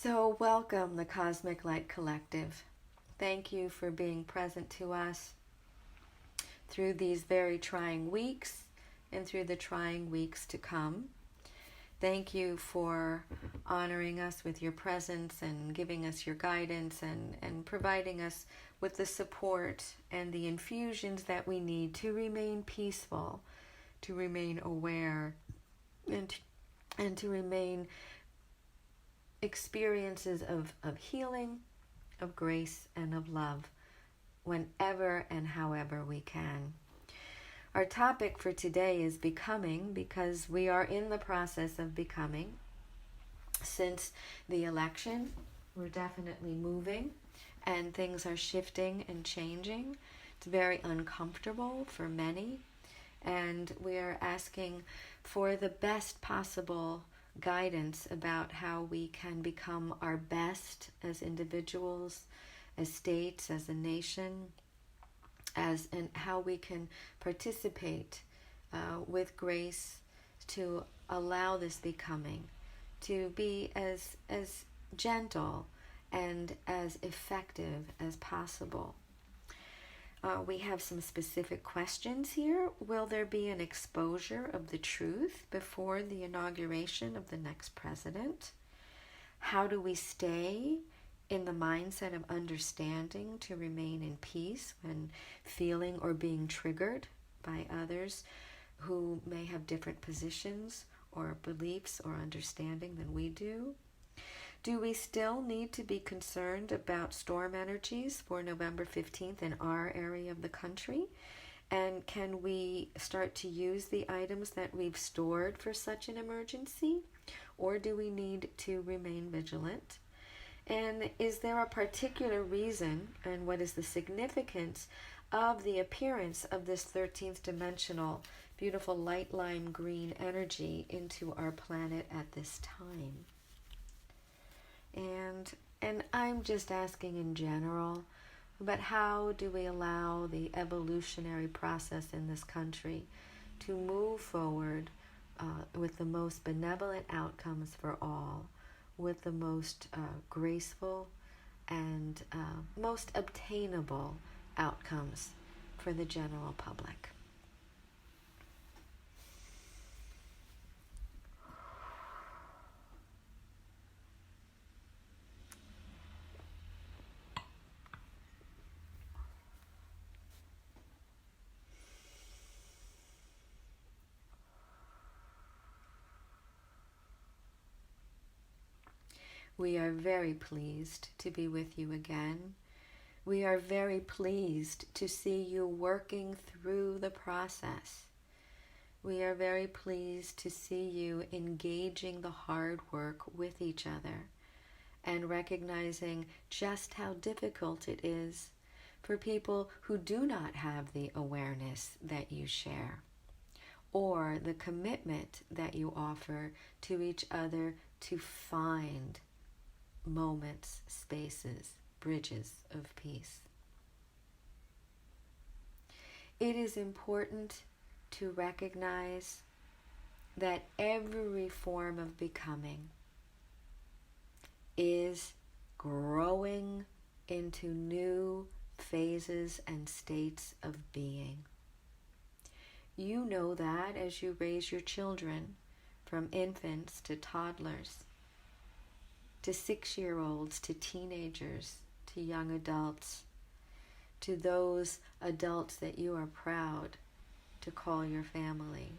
So welcome, the Cosmic Light Collective. Thank you for being present to us through these very trying weeks and through the trying weeks to come. Thank you for honoring us with your presence and giving us your guidance and providing us with the support and the infusions that we need to remain peaceful, to remain aware, and to remain experiences of healing, of grace, and of love whenever and however we can. Our topic for today is becoming, because we are in the process of becoming. Since the election, we're definitely moving and things are shifting and changing. It's very uncomfortable for many, and we are asking for the best possible guidance about how we can become our best as individuals, as states, as a nation, and how we can participate with grace to allow this becoming to be as gentle and as effective as possible. We have some specific questions here. Will there be an exposure of the truth before the inauguration of the next president? How do we stay in the mindset of understanding to remain in peace when feeling or being triggered by others who may have different positions or beliefs or understanding than we do? Do we still need to be concerned about storm energies for November 15th in our area of the country? And can we start to use the items that we've stored for such an emergency? Or do we need to remain vigilant? And is there a particular reason, and what is the significance of the appearance of this 13th dimensional, beautiful light lime green energy into our planet at this time? And I'm just asking in general about how do we allow the evolutionary process in this country to move forward with the most benevolent outcomes for all, with the most graceful and most obtainable outcomes for the general public. We are very pleased to be with you again. We are very pleased to see you working through the process. We are very pleased to see you engaging the hard work with each other and recognizing just how difficult it is for people who do not have the awareness that you share or the commitment that you offer to each other to find moments, spaces, bridges of peace. It is important to recognize that every form of becoming is growing into new phases and states of being. You know that as you raise your children from infants to toddlers, to 6-year-olds, to teenagers, to young adults, to those adults that you are proud to call your family.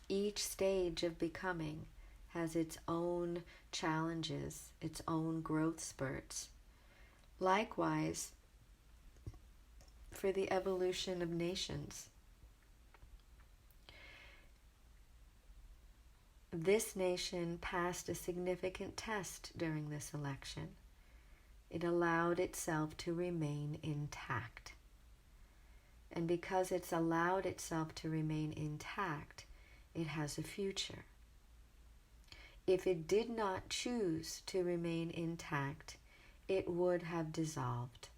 Each stage of becoming has its own challenges, its own growth spurts. Likewise, for the evolution of nations. This nation passed a significant test during this election. It allowed itself to remain intact. And because it's allowed itself to remain intact, it has a future. If it did not choose to remain intact, it would have dissolved.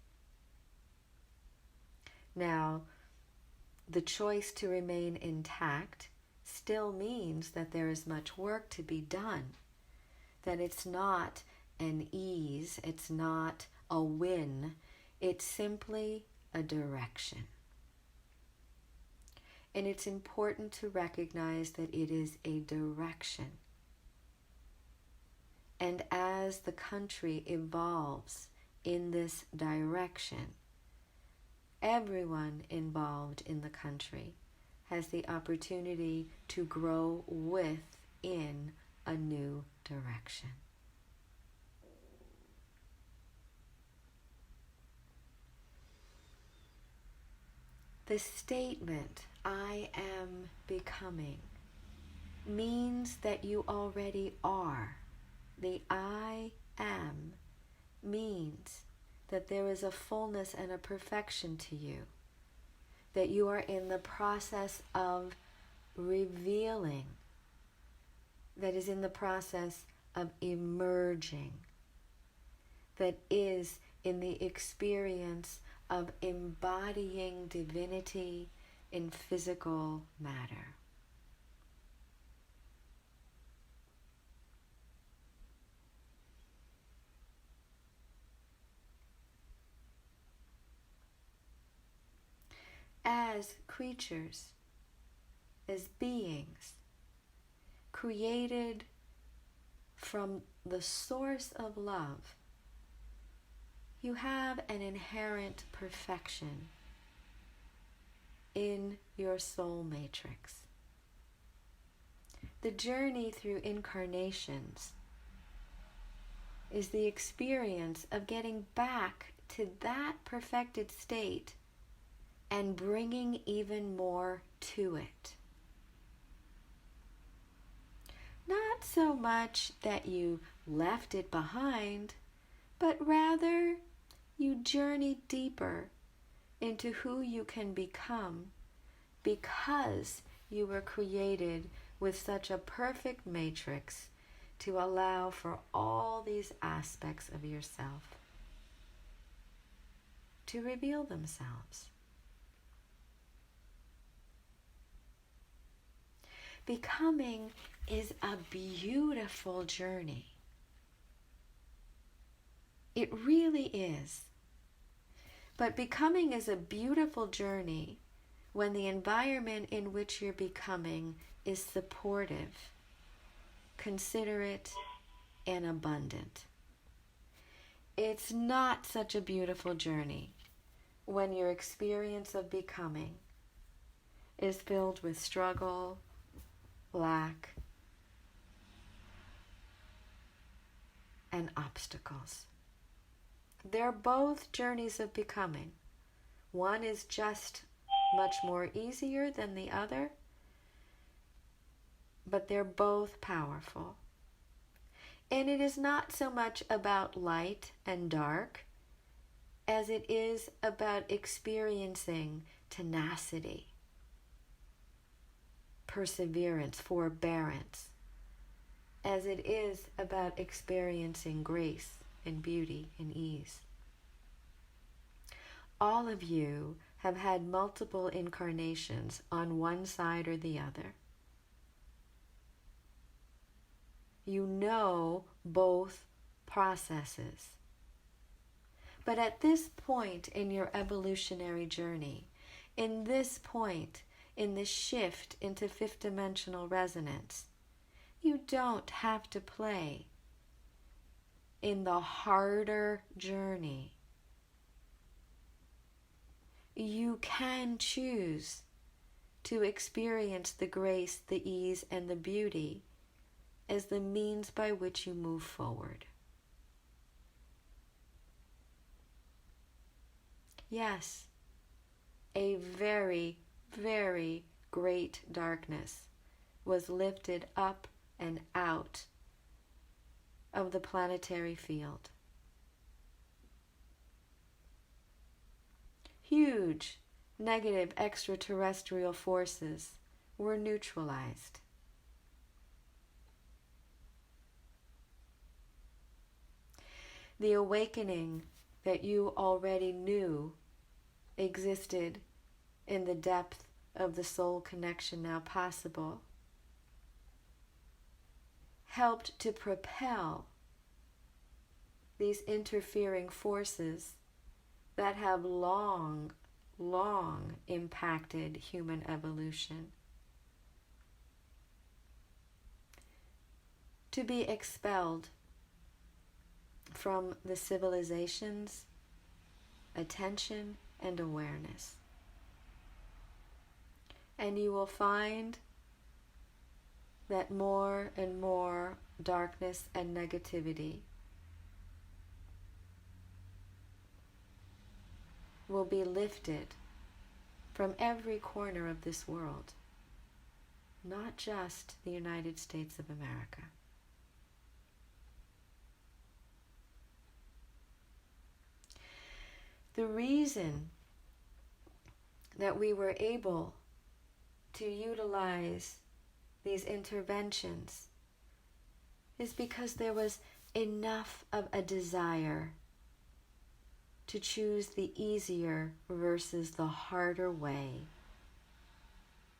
Now, the choice to remain intact still means that there is much work to be done that it's not an ease, it's not a win, it's simply a direction. And it's important to recognize that it is a direction. And as the country evolves in this direction, everyone involved in the country has the opportunity to grow within a new direction. The statement, I am becoming, means that you already are. The I am means that there is a fullness and a perfection to you, that you are in the process of revealing, that is in the process of emerging, that is in the experience of embodying divinity in physical matter. As creatures, as beings, created from the source of love, you have an inherent perfection in your soul matrix. The journey through incarnations is the experience of getting back to that perfected state and bringing even more to it. Not so much that you left it behind, but rather you journey deeper into who you can become because you were created with such a perfect matrix to allow for all these aspects of yourself to reveal themselves. Becoming is a beautiful journey. It really is. But becoming is a beautiful journey when the environment in which you're becoming is supportive, considerate, and abundant. It's not such a beautiful journey when your experience of becoming is filled with struggle, lack, and obstacles. They're both journeys of becoming. One is just much more easier than the other, but they're both powerful. And it is not so much about light and dark as it is about experiencing tenacity, perseverance, forbearance, as it is about experiencing grace and beauty and ease. All of you have had multiple incarnations on one side or the other. You know both processes. But at this point in your evolutionary journey, in this point in the shift into fifth dimensional resonance, you don't have to play in the harder journey. You can choose to experience the grace, the ease, and the beauty as the means by which you move forward. Yes, a very, very great darkness was lifted up and out of the planetary field. Huge negative extraterrestrial forces were neutralized. The awakening that you already knew existed in the depth of the soul connection now possible helped to propel these interfering forces that have long impacted human evolution to be expelled from the civilization's attention and awareness. And you will find that more and more darkness and negativity will be lifted from every corner of this world, not just the United States of America. The reason that we were able to utilize these interventions is because there was enough of a desire to choose the easier versus the harder way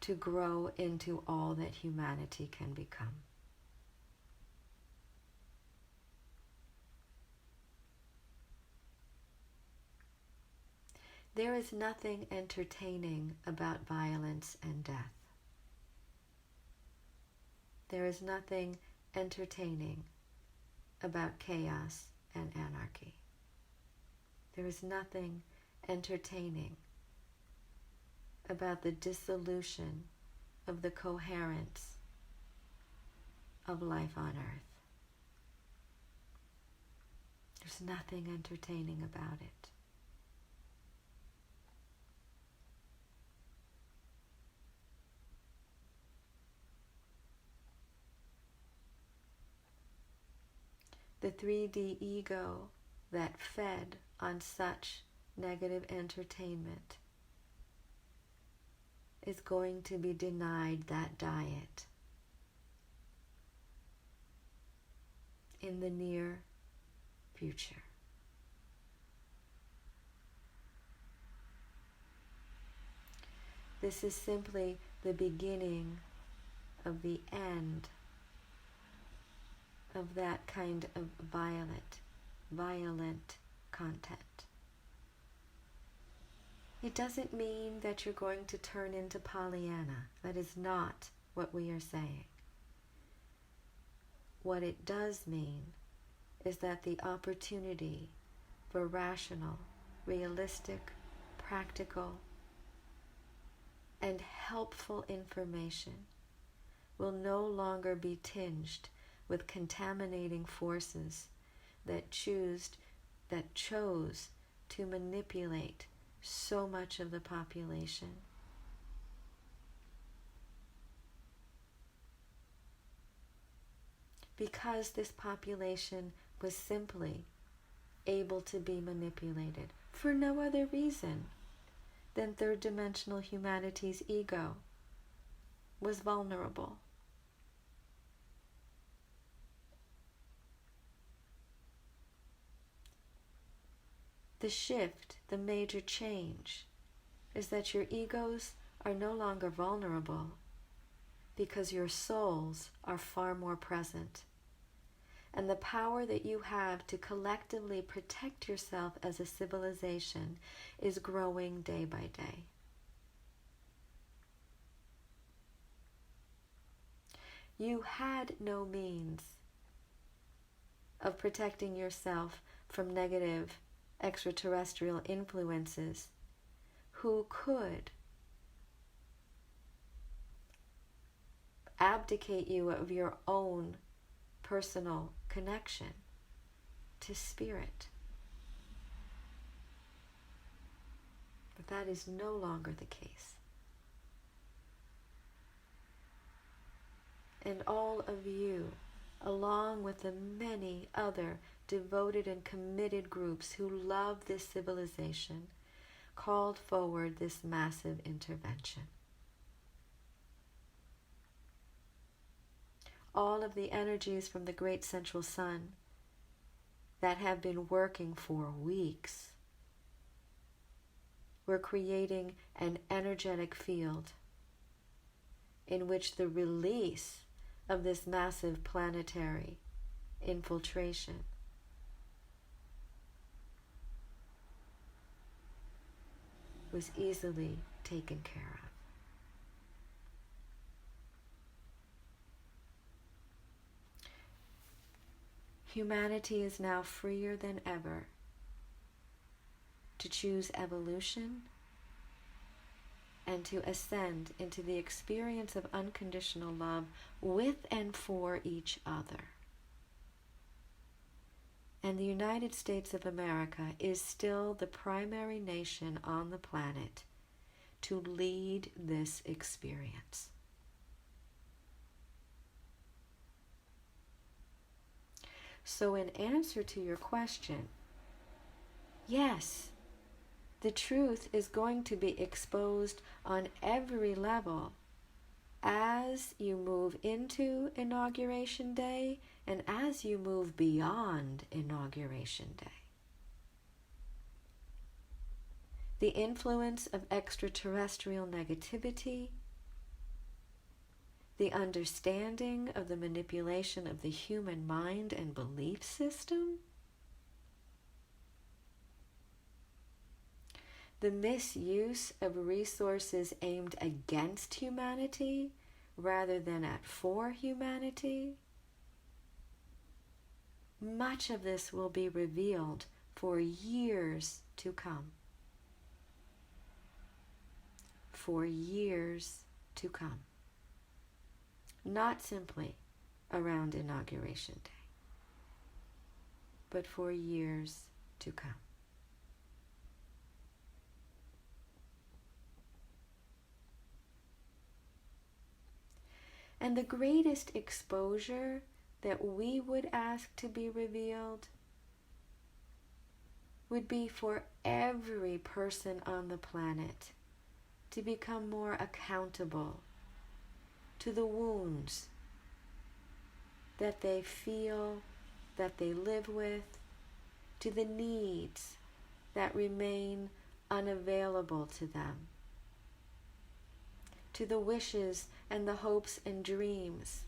to grow into all that humanity can become. There is nothing entertaining about violence and death. There is nothing entertaining about chaos and anarchy. There is nothing entertaining about the dissolution of the coherence of life on earth. There's nothing entertaining about it. The 3D ego that fed on such negative entertainment is going to be denied that diet in the near future. This is simply the beginning of the end of that kind of violent content. It doesn't mean that you're going to turn into Pollyanna. That is not what we are saying. What it does mean is that the opportunity for rational, realistic, practical, and helpful information will no longer be tinged with contaminating forces that chose to manipulate so much of the population. Because this population was simply able to be manipulated for no other reason than third-dimensional humanity's ego was vulnerable. The shift, the major change, is that your egos are no longer vulnerable because your souls are far more present. And the power that you have to collectively protect yourself as a civilization is growing day by day. You had no means of protecting yourself from negative extraterrestrial influences who could abdicate you of your own personal connection to spirit. But that is no longer the case. And all of you, along with the many other devoted and committed groups who love this civilization, called forward this massive intervention. All of the energies from the great central sun that have been working for weeks were creating an energetic field in which the release of this massive planetary infiltration was easily taken care of. Humanity is now freer than ever to choose evolution and to ascend into the experience of unconditional love with and for each other. And the United States of America is still the primary nation on the planet to lead this experience. So in answer to your question, yes, the truth is going to be exposed on every level as you move into Inauguration Day and as you move beyond Inauguration Day. The influence of extraterrestrial negativity, the understanding of the manipulation of the human mind and belief system, the misuse of resources aimed against humanity rather than for humanity. Much of this will be revealed for years to come. For years to come. Not simply around Inauguration Day, but for years to come. And the greatest exposure that we would ask to be revealed would be for every person on the planet to become more accountable to the wounds that they feel, that they live with, to the needs that remain unavailable to them, to the wishes and the hopes and dreams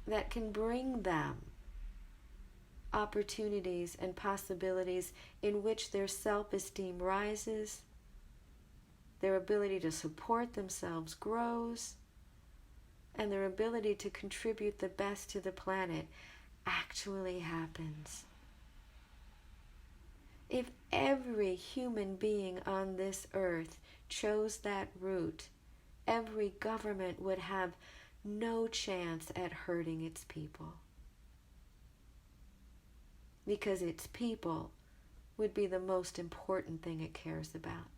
that can bring them opportunities and possibilities in which their self-esteem rises, their ability to support themselves grows, and their ability to contribute the best to the planet actually happens. If every human being on this earth chose that route, every government would have no chance at hurting its people. Because its people would be the most important thing it cares about.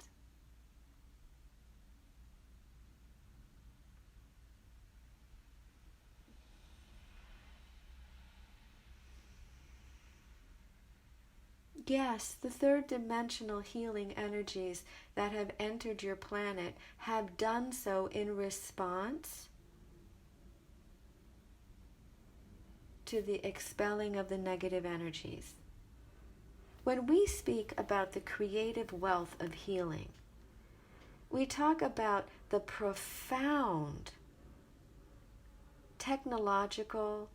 Yes, the third dimensional healing energies that have entered your planet have done so in response to the expelling of the negative energies. When we speak about the creative wealth of healing, we talk about the profound technological,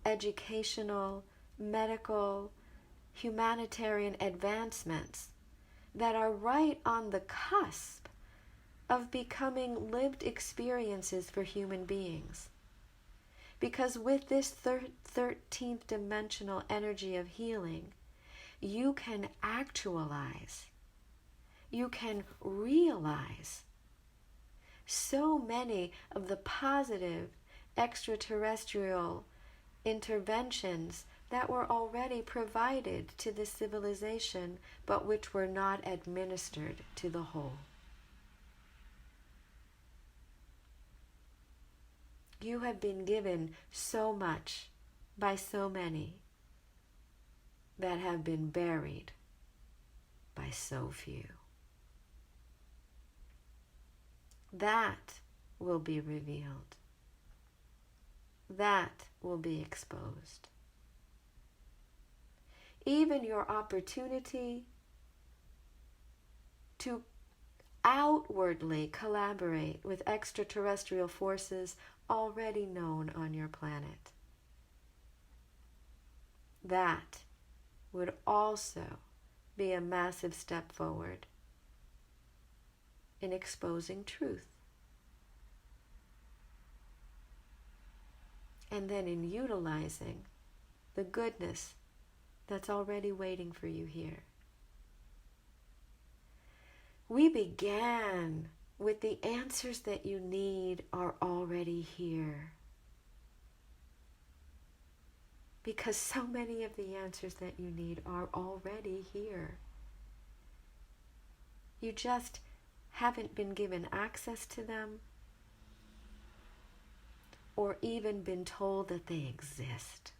educational, medical, humanitarian advancements that are right on the cusp of becoming lived experiences for human beings. Because with this 13th dimensional energy of healing, you can actualize, you can realize so many of the positive extraterrestrial interventions that were already provided to the civilization, but which were not administered to the whole. You have been given so much by so many that have been buried by so few. That will be revealed. That will be exposed. Even your opportunity to outwardly collaborate with extraterrestrial forces already known on your planet. That would also be a massive step forward in exposing truth. And then in utilizing the goodness that's already waiting for you here. We began with the answers that you need are already here. Because so many of the answers that you need are already here. You just haven't been given access to them or even been told that they exist.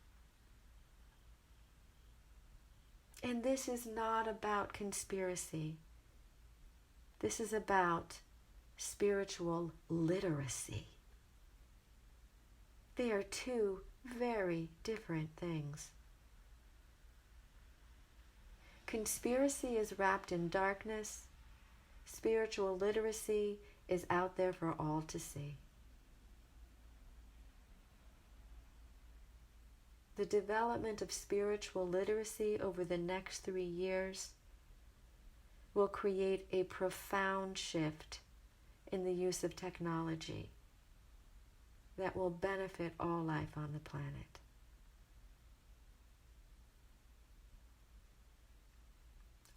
And this is not about conspiracy. This is about spiritual literacy. They are two very different things. Conspiracy is wrapped in darkness. Spiritual literacy is out there for all to see. The development of spiritual literacy over the next 3 years will create a profound shift in the use of technology that will benefit all life on the planet.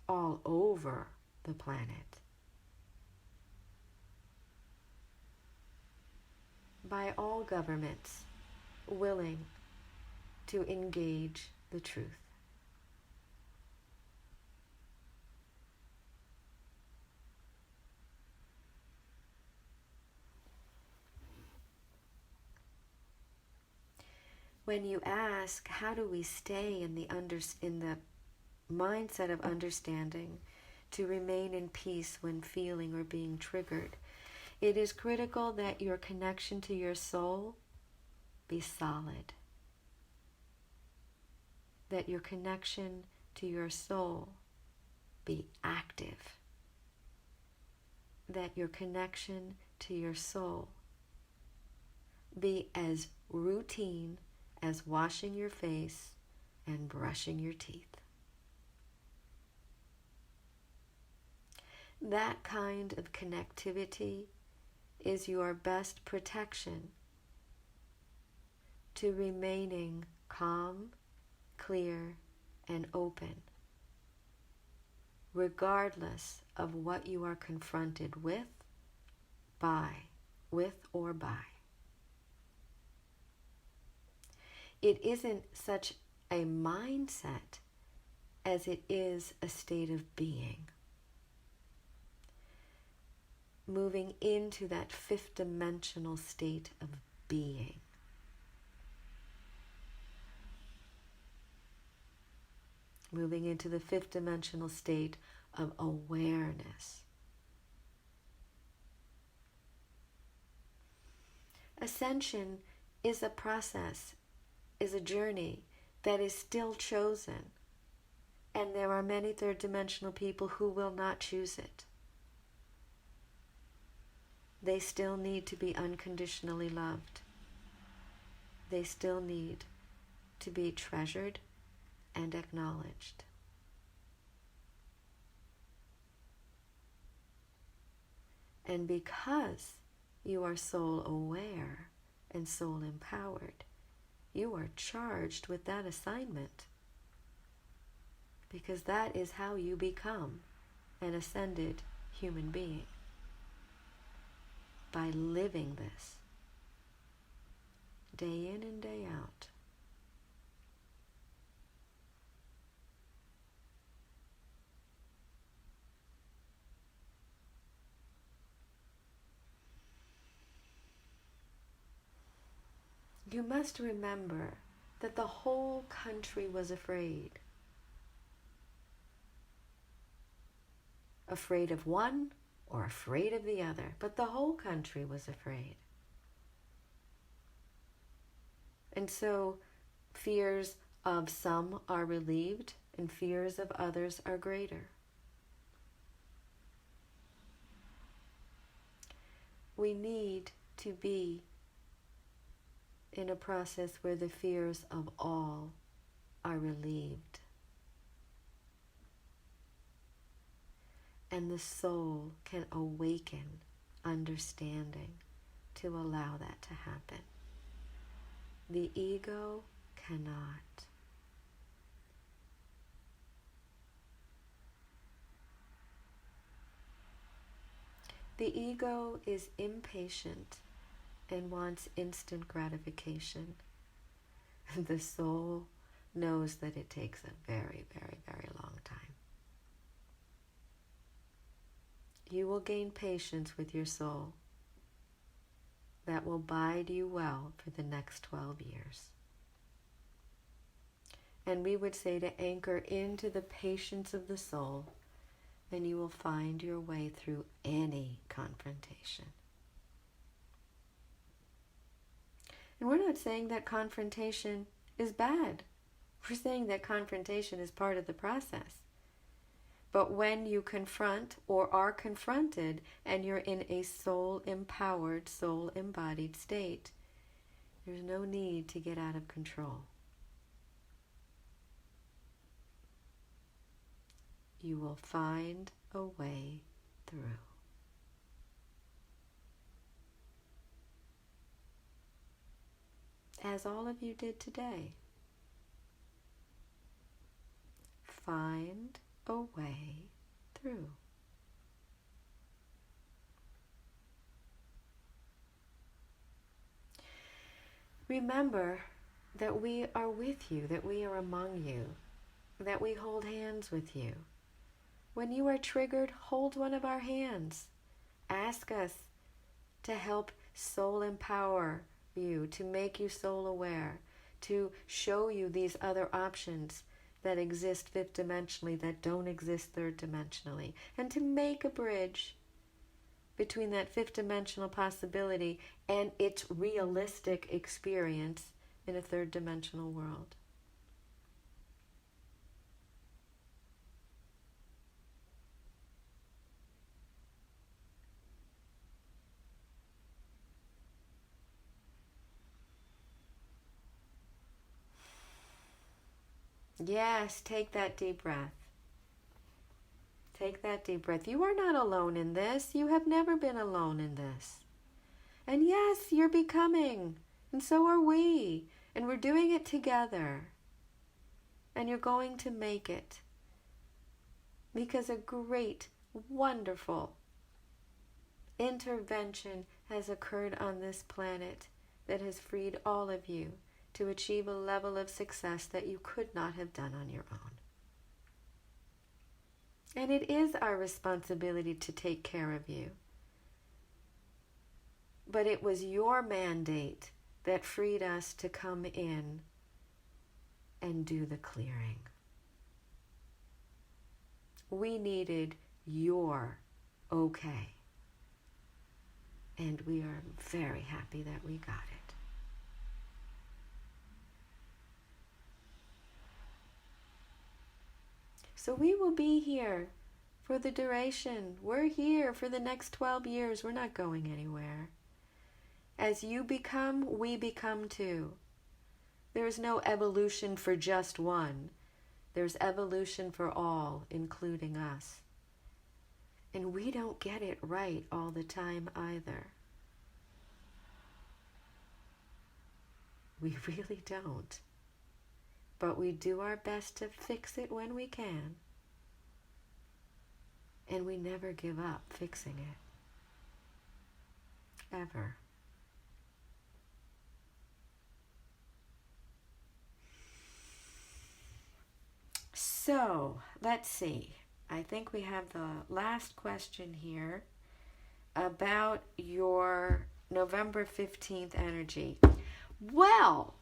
All over the planet. By all governments willing to engage the truth. When you ask, how do we stay in the mindset of understanding to remain in peace when feeling or being triggered, it is critical that your connection to your soul be solid. That your connection to your soul be active. That your connection to your soul be as routine as washing your face and brushing your teeth. That kind of connectivity is your best protection to remaining calm, clear, and open, regardless of what you are confronted with or by. It isn't such a mindset as it is a state of being. Moving into that fifth dimensional state of being. Moving into the fifth dimensional state of awareness. Ascension is a process, is a journey that is still chosen. And there are many third dimensional people who will not choose it. They still need to be unconditionally loved. They still need to be treasured and acknowledged. And because you are soul aware and soul empowered, you are charged with that assignment. Because that is how you become an ascended human being. By living this day in and day out. You must remember that the whole country was afraid. Afraid of one or afraid of the other, but the whole country was afraid. And so fears of some are relieved and fears of others are greater. We need to be in a process where the fears of all are relieved. And the soul can awaken understanding to allow that to happen. The ego cannot. The ego is impatient and wants instant gratification. The soul knows that it takes a very, very, very long time. You will gain patience with your soul that will bide you well for the next 12 years. And we would say to anchor into the patience of the soul, and you will find your way through any confrontation. And we're not saying that confrontation is bad. We're saying that confrontation is part of the process. But when you confront or are confronted and you're in a soul-empowered, soul-embodied state, there's no need to get out of control. You will find a way through. As all of you did today. Find a way through. Remember that we are with you, that we are among you, that we hold hands with you. When you are triggered, hold one of our hands. Ask us to help soul empower you, to make you soul aware, to show you these other options that exist fifth dimensionally that don't exist third dimensionally, and to make a bridge between that fifth dimensional possibility and its realistic experience in a third dimensional world. Yes, take that deep breath. Take that deep breath. You are not alone in this. You have never been alone in this. And yes, you're becoming. And so are we. And we're doing it together. And you're going to make it. Because a great, wonderful intervention has occurred on this planet that has freed all of you to achieve a level of success that you could not have done on your own. And it is our responsibility to take care of you. But it was your mandate that freed us to come in and do the clearing. We needed your okay. And we are very happy that we got it. So we will be here for the duration. We're here for the next 12 years. We're not going anywhere. As you become, we become too. There is no evolution for just one. There's evolution for all, including us. And we don't get it right all the time either. We really don't. But we do our best to fix it when we can. And we never give up fixing it. Ever. So, let's see. I think we have the last question here about your November 15th energy. Well,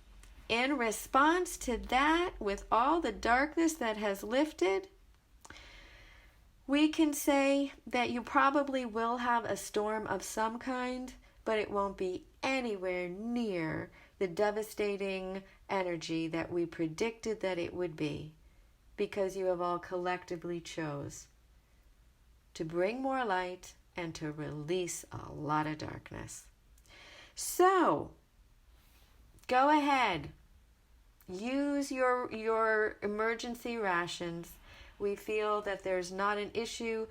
in response to that, with all the darkness that has lifted, we can say that you probably will have a storm of some kind, but it won't be anywhere near the devastating energy that we predicted that it would be, because you have all collectively chose to bring more light and to release a lot of darkness. So, Go ahead. Use your emergency rations. We feel that there's not an issue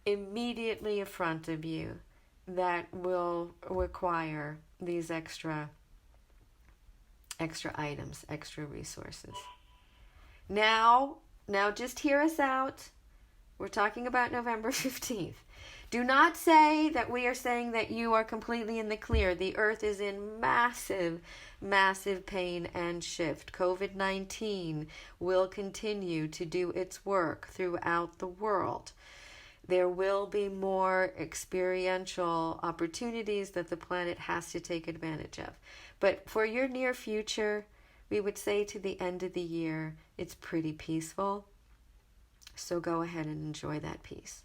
immediately in front of you that will require these extra items, extra resources. Now just hear us out. We're talking about November 15th. Do not say that we are saying that you are completely in the clear. The earth is in massive, massive pain and shift. COVID-19 will continue to do its work throughout the world. There will be more experiential opportunities that the planet has to take advantage of. But for your near future, we would say to the end of the year, it's pretty peaceful. So go ahead and enjoy that peace.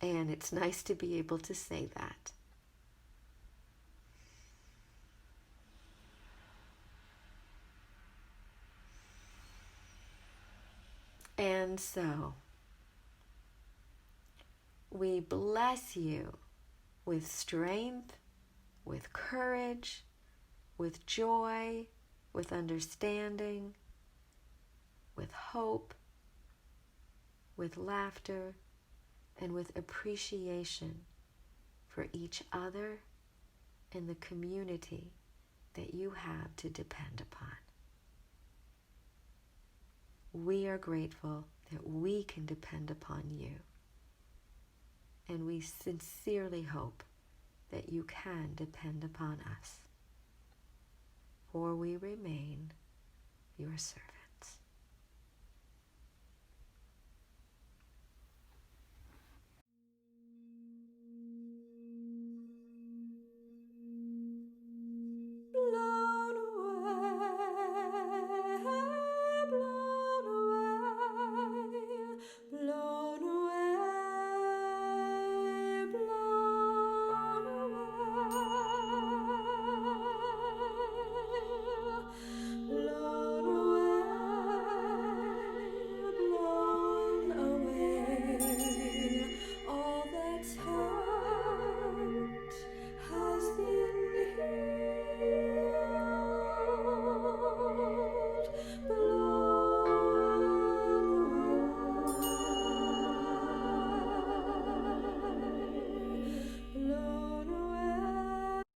And it's nice to be able to say that. And so, we bless you with strength, with courage, with joy, with understanding, with hope, with laughter, and with appreciation for each other and the community that you have to depend upon. We are grateful that we can depend upon you, and we sincerely hope that you can depend upon us, for we remain your servant.